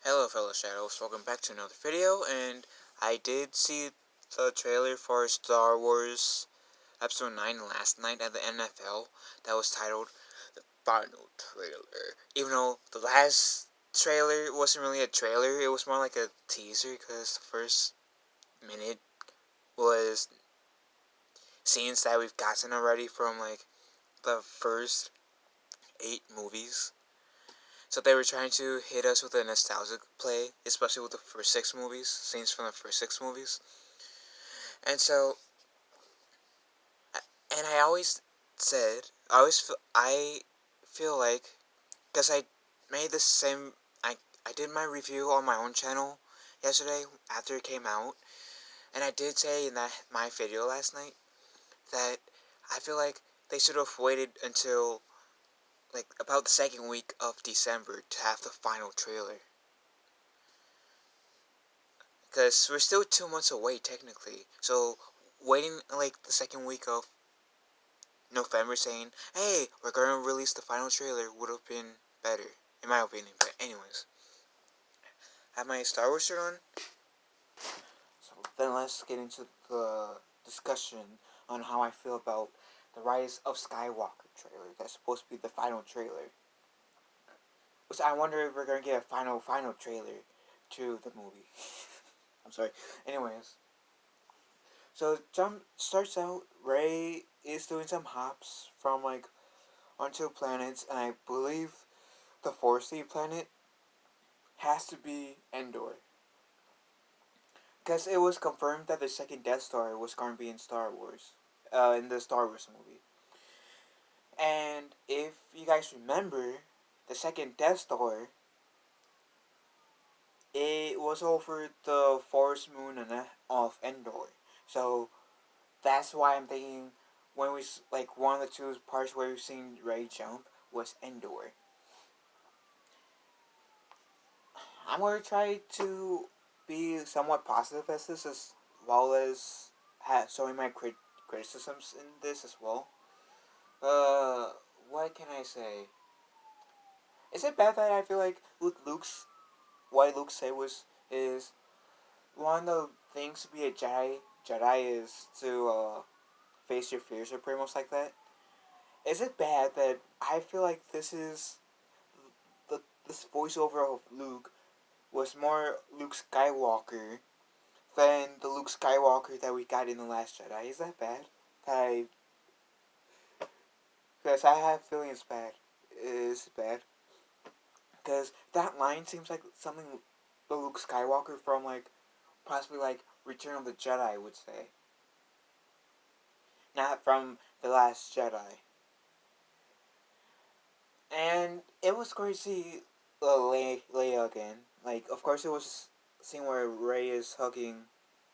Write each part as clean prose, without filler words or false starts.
Hello fellow Shadows, welcome back to another video, and I did see the trailer for Star Wars Episode 9 last night at the NFL that was titled The Final Trailer. Even though the last trailer wasn't really a trailer, it was more like a teaser because the first minute was scenes that we've gotten already from like the first 8 movies. So they were trying to hit us with a nostalgic play, especially with the first 6 movies, scenes from the first 6 movies. And so, and I feel like, because I made the same, I did my review on my own channel yesterday after it came out, and I did say in my video last night that I feel like they should have waited until like about the second week of December to have the final trailer. Because we're still 2 months away, technically. So, waiting like the second week of November saying, hey, we're going to release the final trailer would have been better, in my opinion. But, anyways, I have my Star Wars shirt on. So, then let's get into the discussion on how I feel about the Rise of Skywalker trailer. That's supposed to be the final trailer. Which I wonder if we're going to get a final trailer to the movie. I'm sorry. Anyways. So jump starts out. Rey is doing some hops from like onto planets, and I believe the Force planet has to be Endor, because it was confirmed that the second Death Star was going to be in Star Wars, in the Star Wars movie. And if you guys remember, the second Death Star, it was over the forest moon of Endor. So that's why I'm thinking when we like one of the two parts where we've seen Rey jump was Endor. I'm gonna try to be somewhat positive as this, as well as showing my criticisms in this as well. What can I say? Is it bad that I feel like what Luke said is one of the things to be a Jedi is to face your fears, or pretty much like that. Is it bad that I feel like this voiceover of Luke was more Luke Skywalker than the Luke Skywalker that we got in The Last Jedi? Is that bad? Because I have feeling it's bad. It is bad. Because that line seems like something the Luke Skywalker from like possibly like Return of the Jedi would say. Not from The Last Jedi. And it was great to see Leia again. Like, of course, it was a scene where Rey is hugging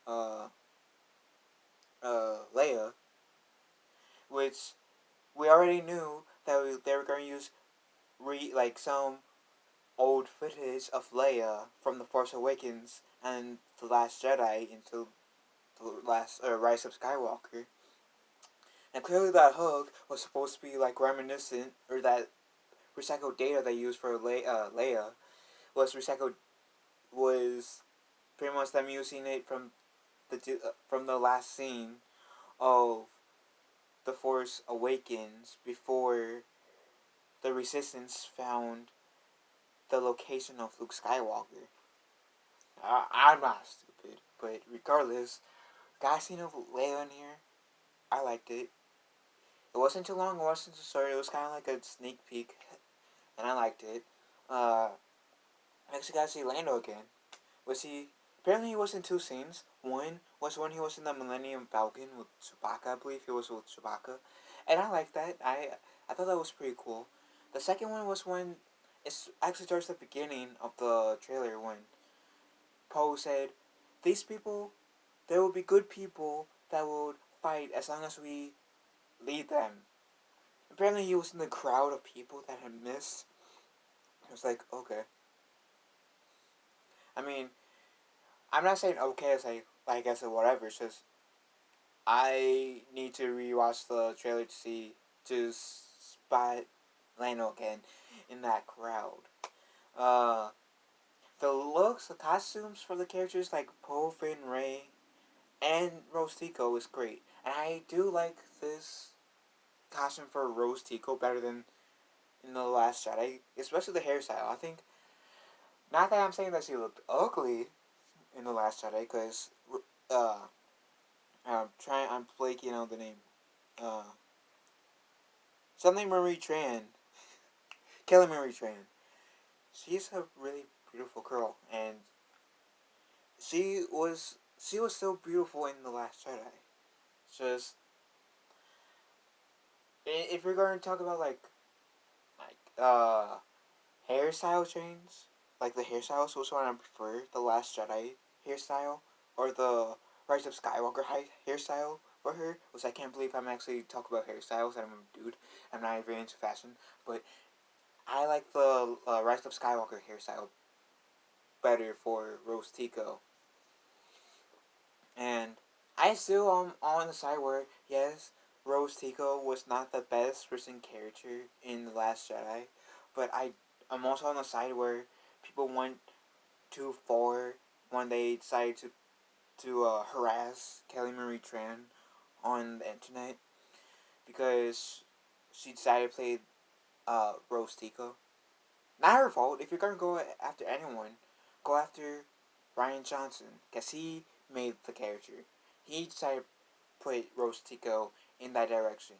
uh, Leia, which we already knew that they were going to use like some old footage of Leia from The Force Awakens and The Last Jedi into the last Rise of Skywalker. And clearly that hug was supposed to be like reminiscent, or that recycled data they used for Leia was pretty much them using it from the last scene of The Force Awakens before the Resistance found the location of Luke Skywalker. I'm not stupid, but regardless, got a scene of Leia in here. I liked it. It wasn't too long, it wasn't too short, it was kind of like a sneak peek, and I liked it. Next we got to see Lando again. Apparently he was in 2 scenes. One was when he was in the Millennium Falcon with Chewbacca, I believe he was with Chewbacca. And I liked that. I thought that was pretty cool. The second one was when, it's actually towards the beginning of the trailer, when Poe said, these people, there will be good people that will fight as long as we lead them. Apparently he was in the crowd of people that had missed. I was like, okay. I mean, I'm not saying okay as I guess or whatever. It's just I need to rewatch the trailer to spot Lando again in that crowd. The looks, the costumes for the characters like Poe, Finn, Rey, and Rose Tico is great. And I do like this costume for Rose Tico better than in The Last Jedi, especially the hairstyle. I think, not that I'm saying that she looked ugly in The Last Jedi, because uh, I'm blanking on the name. Uh, something Marie Tran. Kelly Marie Tran. She's a really beautiful girl, and she was so beautiful in The Last Jedi. Just if we're going to talk about like hairstyle change, like the hairstyles, which one I prefer, the Last Jedi hairstyle or the Rise of Skywalker hairstyle for her, which I can't believe I'm actually talking about hairstyles. I'm a dude. I'm not even into fashion, but I like the Rise of Skywalker hairstyle better for Rose Tico. And I still am on the side where, yes, Rose Tico was not the best written character in The Last Jedi, but I'm also on the side where people went too far when they decided to harass Kelly Marie Tran on the internet because she decided to play Rose Tico. Not her fault. If you're gonna go after anyone, go after Rian Johnson, because he made the character. He decided to put Rose Tico in that direction.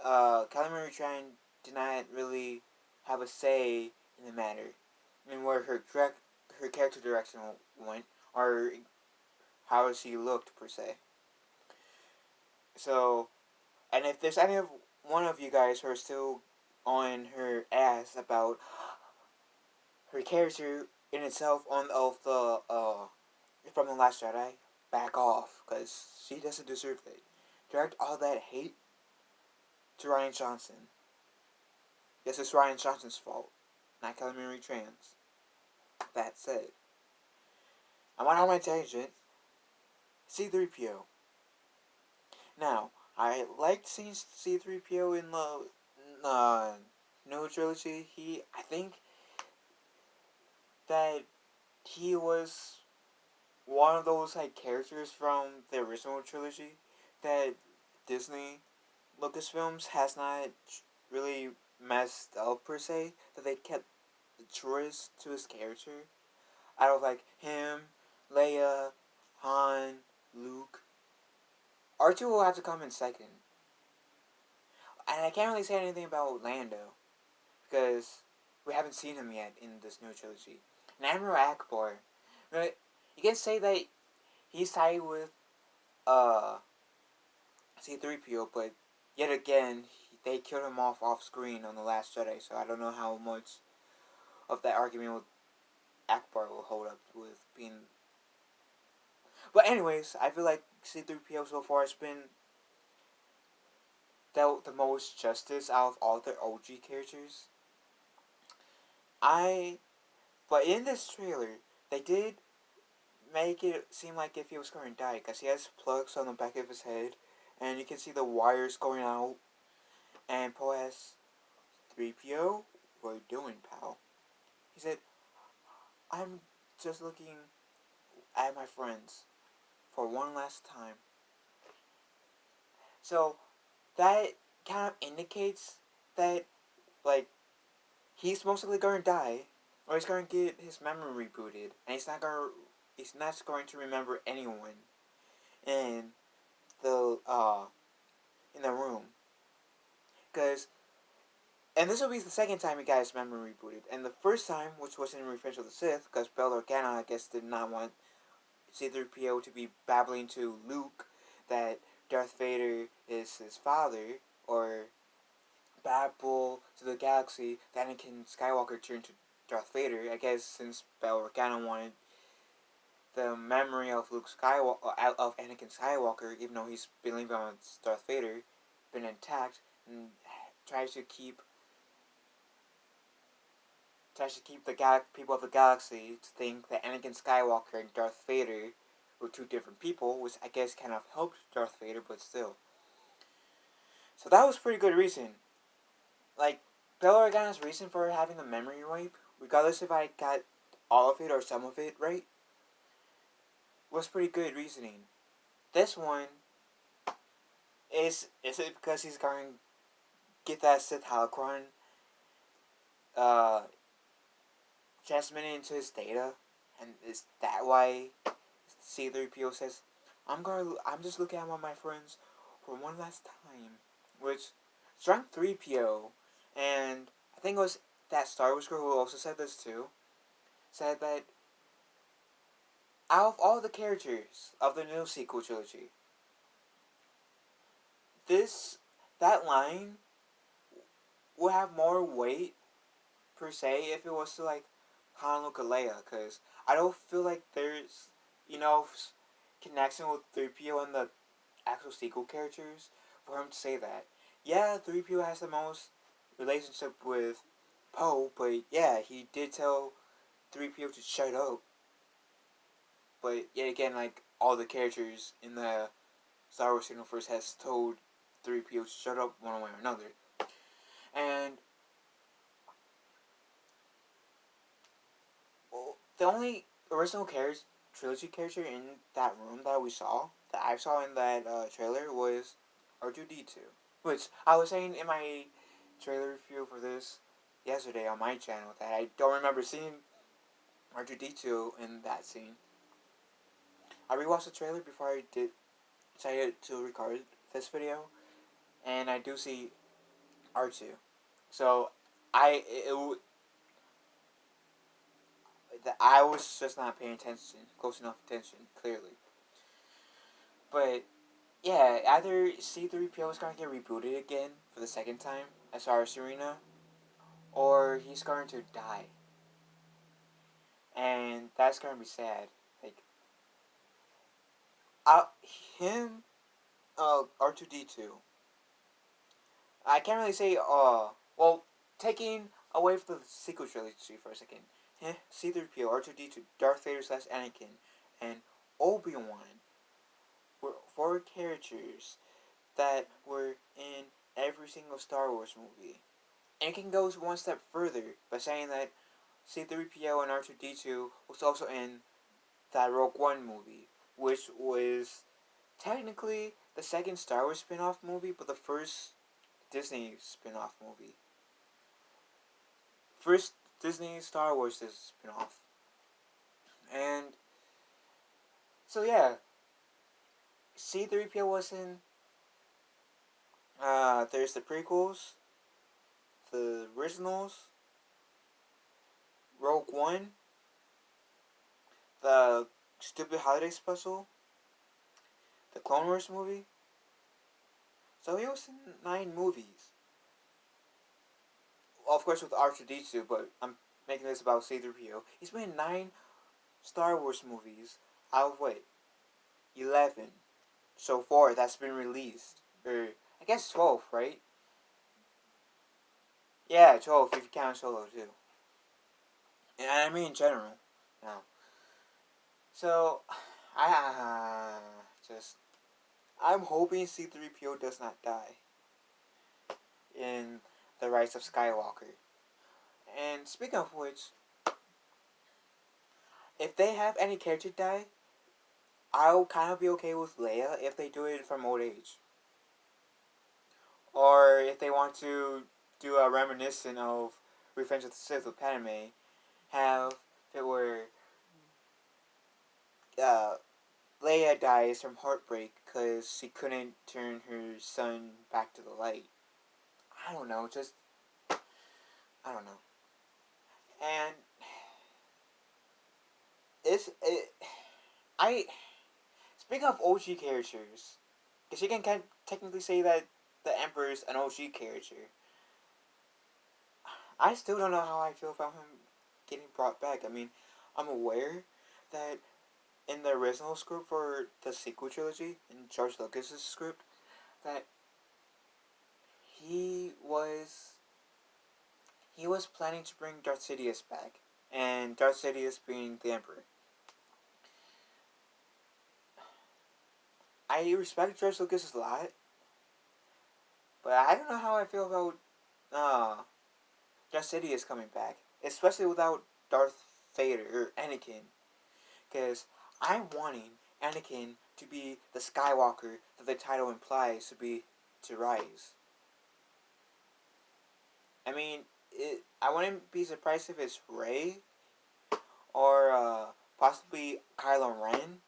Calamari Tran did not really have a say in the matter, in where her character direction went, or how she looked per se. So, and if there's any of one of you guys who are still on her ass about her character in itself on of the from the Last Jedi, back off, because she doesn't deserve it. Direct all that hate to Rian Johnson. Yes, it's Rian Johnson's fault, not Calamari Tran's. That said, I went on my tangent. C-3PO. Now, I liked seeing C-3PO in the new trilogy. I think that he was one of those like characters from the original trilogy that Disney Lucasfilms has not really messed up per se. That they kept the truest to his character. Out of like him, Leia, Han, Luke, R2 will have to come in second. And I can't really say anything about Lando because we haven't seen him yet in this new trilogy. And Admiral Akbar, you can say that he's tied with C-3PO, but yet again, they killed him off screen on The Last Jedi, so I don't know how much of that argument with Akbar will hold up with being... But anyways, I feel like C-3PO so far has been dealt the most justice out of all the OG characters. But in this trailer, they did make it seem like if he was going to die, because he has plugs on the back of his head, and you can see the wires going out, and Poe asks, 3PO, what are you doing, pal? He said, I'm just looking at my friends for one last time. So, that kind of indicates that, like, he's most likely going to die, or he's going to get his memory rebooted, and he's not going to remember anyone in the room, and this will be the second time he got his memory rebooted, and the first time, which was in Revenge of the Sith, because Bail Organa, I guess, did not want C-3PO to be babbling to Luke that Darth Vader is his father, or babble to the galaxy that Anakin Skywalker turned to Darth Vader. I guess since Bail Organa wanted the memory of Luke Skywalker, of Anakin Skywalker, even though he's been living on Darth Vader, been intact, and tries to keep the people of the galaxy to think that Anakin Skywalker and Darth Vader were two different people, which I guess kind of helped Darth Vader, but still. So that was a pretty good reason. Like, Bail Organa's reason for having the memory wipe, regardless if I got all of it or some of it right was pretty good reasoning. This one is it because he's going to get that Sith holocron uh, transmitted into his data, and is that why C-3PO says, I'm just looking at my friends for one last time," which struck 3PO, and I think it was that Star Wars girl who also said this too, said that out of all the characters of the new sequel trilogy, this that line would have more weight per se if it was to like Han, Luke, and Leia, because I don't feel like there's connection with 3PO and the actual sequel characters for him to say that. Yeah, 3PO has the most relationship with Poe, but yeah, he did tell 3PO to shut up. But yet again, like all the characters in the Star Wars universe has told 3PO to shut up one way or another. And well, the only original trilogy character in that room that I saw in that trailer was R2D2. Which I was saying in my trailer review for this yesterday on my channel that I don't remember seeing R2D2 in that scene. I rewatched the trailer before I decided to record this video, and I do see R2. So I it, I was just not paying attention, close enough attention, clearly. But yeah, either C-3PO is going to get rebooted again for the second time as our Serena, or he's going to die. And that's going to be sad. Like, uh, him, R2D2, I can't really say, well, taking away from the sequel trilogy for a second, C-3PO, R2D2, Darth Vader / Anakin, and Obi-Wan were four characters that were in every single Star Wars movie. And it can go one step further by saying that C-3PO and R2D2 was also in that Rogue One movie, which was technically the second Star Wars spin-off movie, but the first Disney spin-off movie. First Disney Star Wars spin-off. And so yeah, C-3PO was in there's the prequels, the originals, Rogue One, the stupid holiday special, the Clone Wars movie. So he was in 9 movies. Well, of course with R2D2, but I'm making this about C-3PO. He's been in 9 Star Wars movies out of what? 11 so far that's been released. Or I guess 12, right? Yeah, 12 if you count Solo too. And I mean in general. Now, so I just I'm hoping C-3PO does not die in The Rise of Skywalker. And speaking of which, if they have any character die, I'll kind of be okay with Leia if they do it from old age. Or if they want to do a reminiscent of Revenge of the Sith with Padme, have it where uh, Leia dies from heartbreak because she couldn't turn her son back to the light. I don't know, just I don't know. And it's it. I speaking of OG characters, because you can technically say that the Emperor's an OG character. I still don't know how I feel about him getting brought back. I mean, I'm aware that in the original script for the sequel trilogy, in George Lucas's script, that he was planning to bring Darth Sidious back, and Darth Sidious being the Emperor. I respect George Lucas a lot, but I don't know how I feel about Darth Sidious coming back, especially without Darth Vader or Anakin, because I'm wanting Anakin to be the Skywalker that the title implies to rise. I mean, I wouldn't be surprised if it's Rey or possibly Kylo Ren,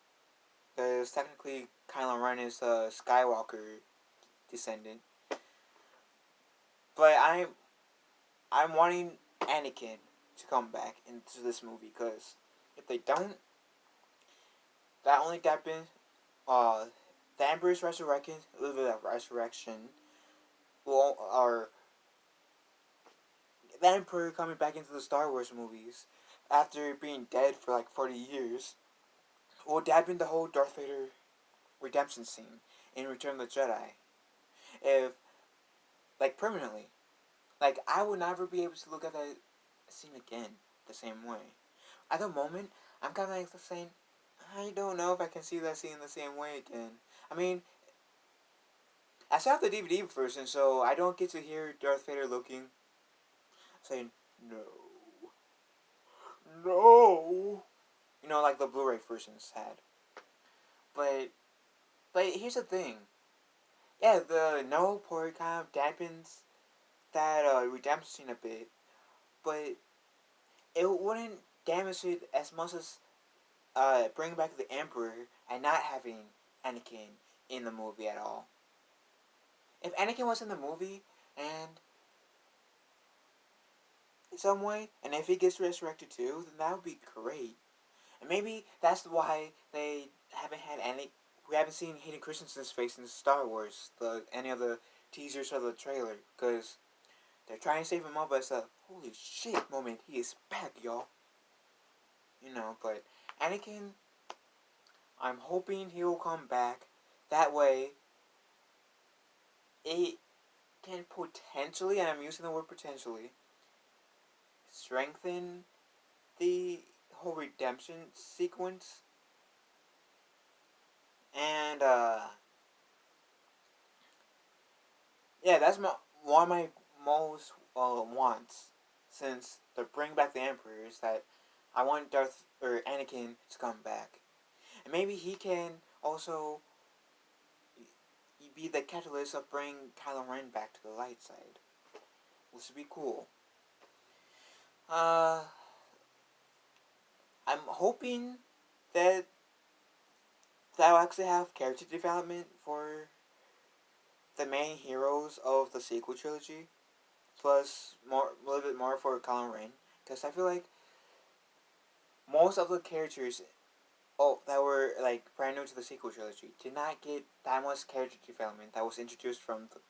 because technically Kylo Ren is a Skywalker descendant. But I'm wanting Anakin to come back into this movie, because if they don't, that only happens. The Emperor's resurrection, a little bit of resurrection, will or the Emperor coming back into the Star Wars movies after being dead for like 40 years will dampen the whole Darth Vader redemption scene in Return of the Jedi. If, like, permanently. Like, I would never be able to look at that scene again the same way. At the moment, I'm kind of like saying, I don't know if I can see that scene the same way again. I mean, I still have the DVD version, so I don't get to hear Darth Vader saying, no, no. You know, like the Blu-ray versions had. But here's the thing. Yeah, the no part kind of dampens that redemption scene a bit, but it wouldn't damage it as much as bringing back the Emperor and not having Anakin in the movie at all. If Anakin was in the movie and in some way, and if he gets resurrected too, then that would be great. And maybe that's why they haven't had any. We haven't seen Hayden Christensen's face in Star Wars, any of the teasers or the trailer, because they're trying to save him up, but it's a holy shit moment. He is back, y'all. You know, but Anakin, I'm hoping he will come back. That way, it can potentially, and I'm using the word potentially, strengthen the whole redemption sequence. And, yeah, that's one of my most wants, since they're bringing back the Emperor, is that I want Anakin to come back. And maybe he can also be the catalyst of bringing Kylo Ren back to the light side, which would be cool. I'm hoping that will actually have character development for the main heroes of the sequel trilogy, plus a little bit more for Kylo Ren, because I feel like most of the characters that were like brand new to the sequel trilogy did not get that much character development that was introduced from the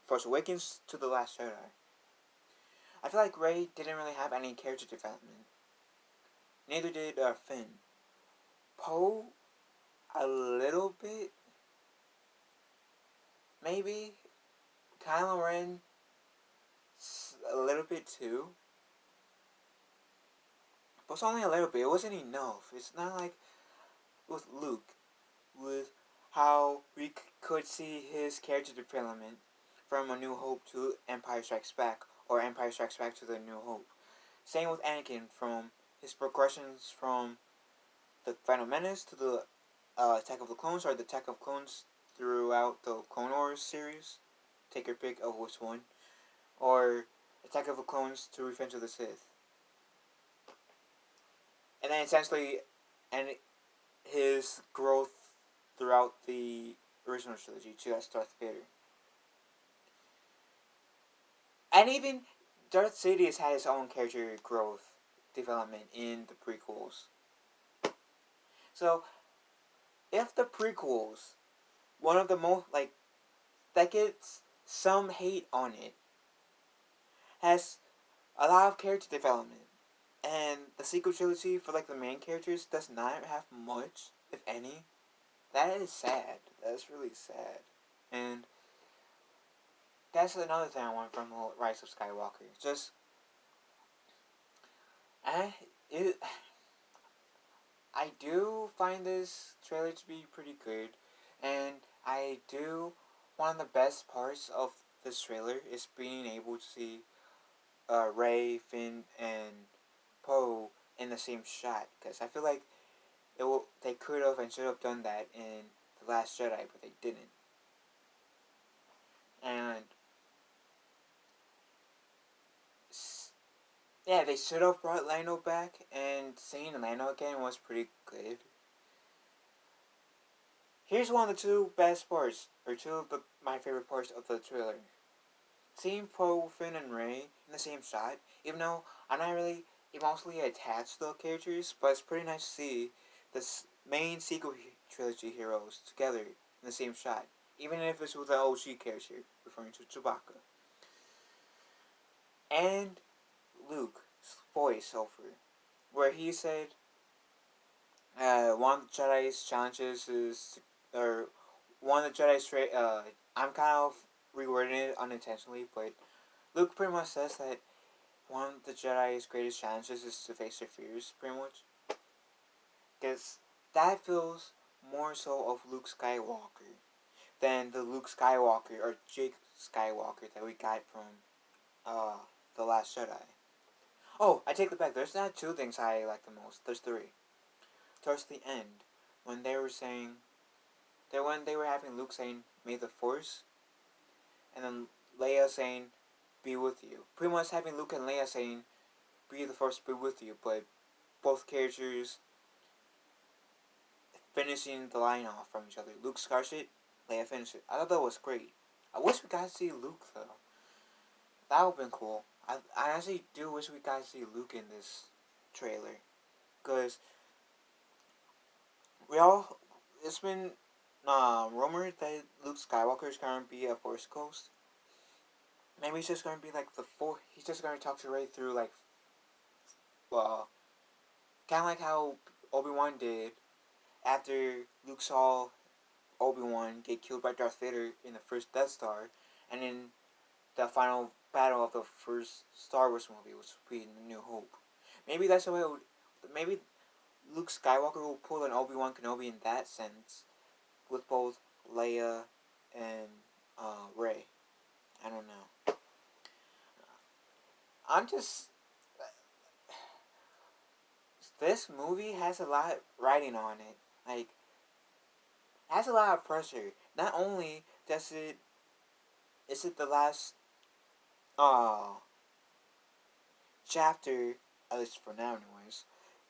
Force Awakens to The Last Jedi. I feel like Rey didn't really have any character development. Neither did Finn. Poe, a little bit, maybe. Kylo Ren, a little bit too. But it's only a little bit. It wasn't enough. It's not like with Luke, with how we could see his character development from A New Hope to Empire Strikes Back, or Empire Strikes Back to The New Hope. Same with Anakin, from his progressions from the Phantom Menace to the Attack of the Clones, or the Attack of Clones throughout the Clone Wars series. Take your pick of which one. Or Attack of the Clones to Revenge of the Sith. And then essentially, and his growth throughout the original trilogy to Darth Vader. And even Darth Sidious had his own character growth development in the prequels. So, if the prequels, one of the most, like, that gets some hate on it, has a lot of character development, and the sequel trilogy for, like, the main characters does not have much, if any, that is sad. That's really sad. And that's another thing I want from the Rise of Skywalker. Just, I do find this trailer to be pretty good, and I do, one of the best parts of this trailer is being able to see Rey, Finn, and Poe in the same shot, because I feel like they could have and should have done that in The Last Jedi, but they didn't. And yeah, they should have brought Lando back, and seeing Lando again was pretty good. Here's one of the two best parts, or two of my favorite parts of the trailer. Seeing Poe, Finn, and Rey in the same shot, even though I'm not really emotionally attached to the characters, but it's pretty nice to see the main sequel trilogy heroes together in the same shot, even if it's with an OG character, referring to Chewbacca. And Luke's voiceover, where he said, one of the Jedi's challenges is, or one of the Jedi's, I'm kind of rewording it unintentionally, but Luke pretty much says that one of the Jedi's greatest challenges is to face their fears, pretty much. Because that feels more so of Luke Skywalker than the Luke Skywalker or Jake Skywalker that we got from The Last Jedi. Oh, I take it back. There's not two things I like the most. There's three. Towards the end, when they were saying, when they were having Luke saying, "May the Force," and then Leia saying, "Be with you." Pretty much having Luke and Leia saying, "Be the Force, be with you," but both characters finishing the line off from each other. Luke starts it, Leia finishes it. I thought that was great. I wish we got to see Luke though. That would have been cool. I actually do wish we got to see Luke in this trailer, because it's been rumored that Luke Skywalker is gonna be a Force ghost. Maybe he's just gonna be like he's just gonna talk to Rey through like, well, kind of like how Obi-Wan did after Luke saw Obi-Wan get killed by Darth Vader in the first Death Star, and in the final battle of the first Star Wars movie, which would be New Hope. Maybe that's the way maybe Luke Skywalker will pull an Obi-Wan Kenobi in that sense, with both Leia and Rey. I don't know. I'm just... This movie has a lot riding on it. Like, has a lot of pressure. Not only does it... Is it the last... chapter, at least for now anyways,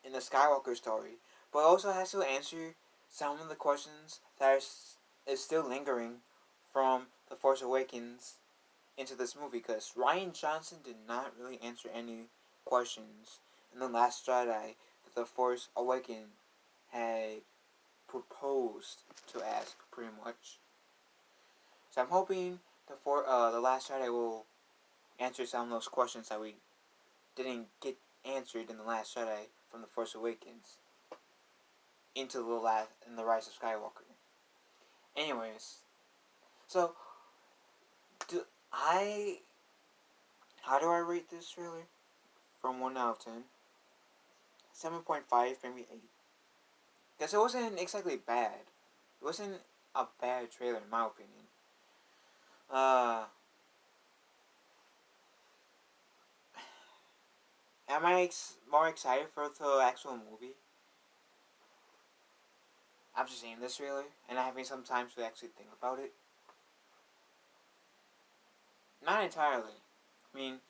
in the Skywalker story, but also has to answer some of the questions that is still lingering from The Force Awakens into this movie, because Rian Johnson did not really answer any questions in The Last Jedi that The Force Awakens had proposed to ask, pretty much. So I'm hoping The Last Jedi will answer some of those questions that we didn't get answered in The Last Jedi from The Force Awakens into the Rise of Skywalker. Anyways, so how do I rate this trailer? From 1 out of 10. 7.5, maybe 8. Because it wasn't exactly bad. It wasn't a bad trailer in my opinion. Am I more excited for the actual movie after seeing this trailer and having some time to actually think about it? Not entirely. I mean,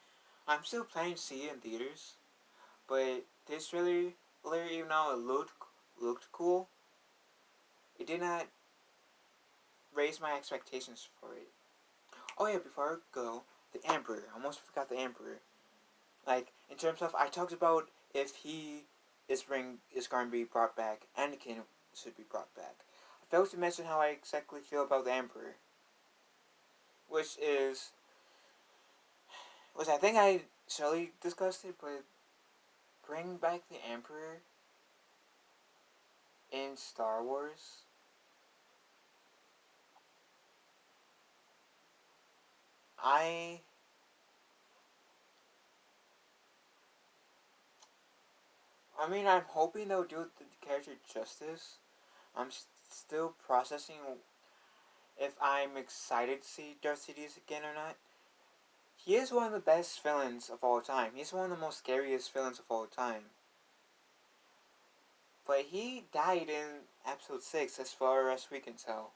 I'm still planning to see it in theaters, but this trailer, even though it looked cool, it did not raise my expectations for it. Oh yeah, before I go, the Emperor. I almost forgot the Emperor. Like, in terms of, I talked about if he is going to be brought back, Anakin should be brought back. I failed to mention how I exactly feel about the Emperor, which I think I surely discussed it, but bring back the Emperor in Star Wars. I mean, I'm hoping they'll do the character justice. I'm still processing if I'm excited to see Darth Sidious again or not. He is one of the best villains of all time. He's one of the most scariest villains of all time. But he died in episode 6, as far as we can tell.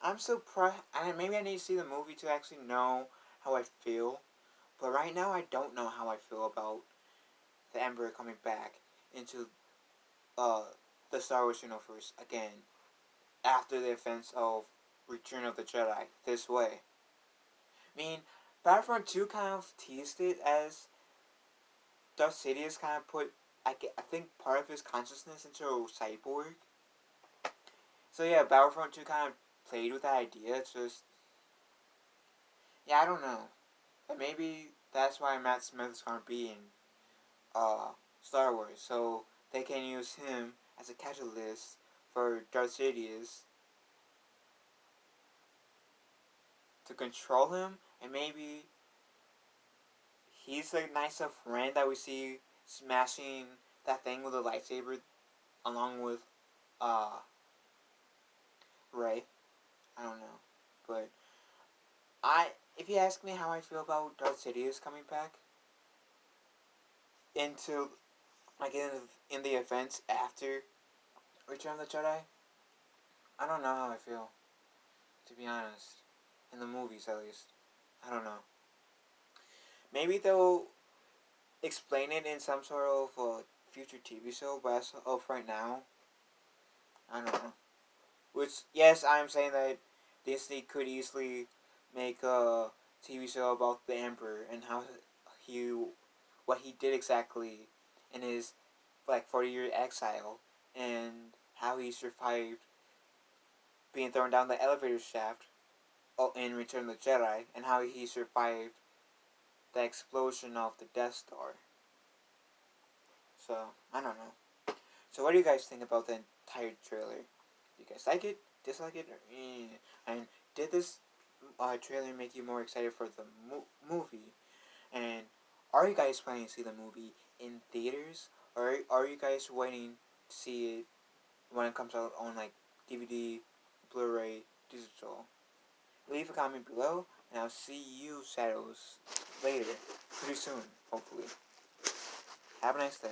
I'm surprised. Maybe I need to see the movie to actually know how I feel. But right now, I don't know how I feel about the Emperor coming back into uh, the Star Wars universe again after the events of Return of the Jedi this way. I mean, Battlefront 2 kind of teased it as Darth Sidious kind of put, I think, part of his consciousness into a cyborg. So yeah, Battlefront 2 kind of played with that idea. It's just, yeah, I don't know. But maybe that's why Matt Smith is going to be in Star Wars. So they can use him as a catalyst for Darth Sidious to control him. And maybe he's the nicer friend that we see smashing that thing with a lightsaber along with uh, Ray. I don't know. But if you ask me how I feel about Darth Sidious coming back into, like, in the events after Return of the Jedi, I don't know how I feel, to be honest. In the movies, at least. I don't know. Maybe they'll explain it in some sort of future TV show, but as of right now, I don't know. Which, yes, I'm saying that Disney could easily make a TV show about the Emperor and how he, what he did exactly in his, like, 40-year exile, and how he survived being thrown down the elevator shaft in Return of the Jedi, and how he survived the explosion of the Death Star. So, I don't know. So what do you guys think about the entire trailer? Do you guys like it? Dislike it? Or, And did this trailer make you more excited for the movie? And are you guys planning to see the movie in theaters? Or are you guys waiting to see it when it comes out on, like, DVD, Blu-ray, digital? Leave a comment below, and I'll see you Shadows later. Pretty soon, hopefully. Have a nice day.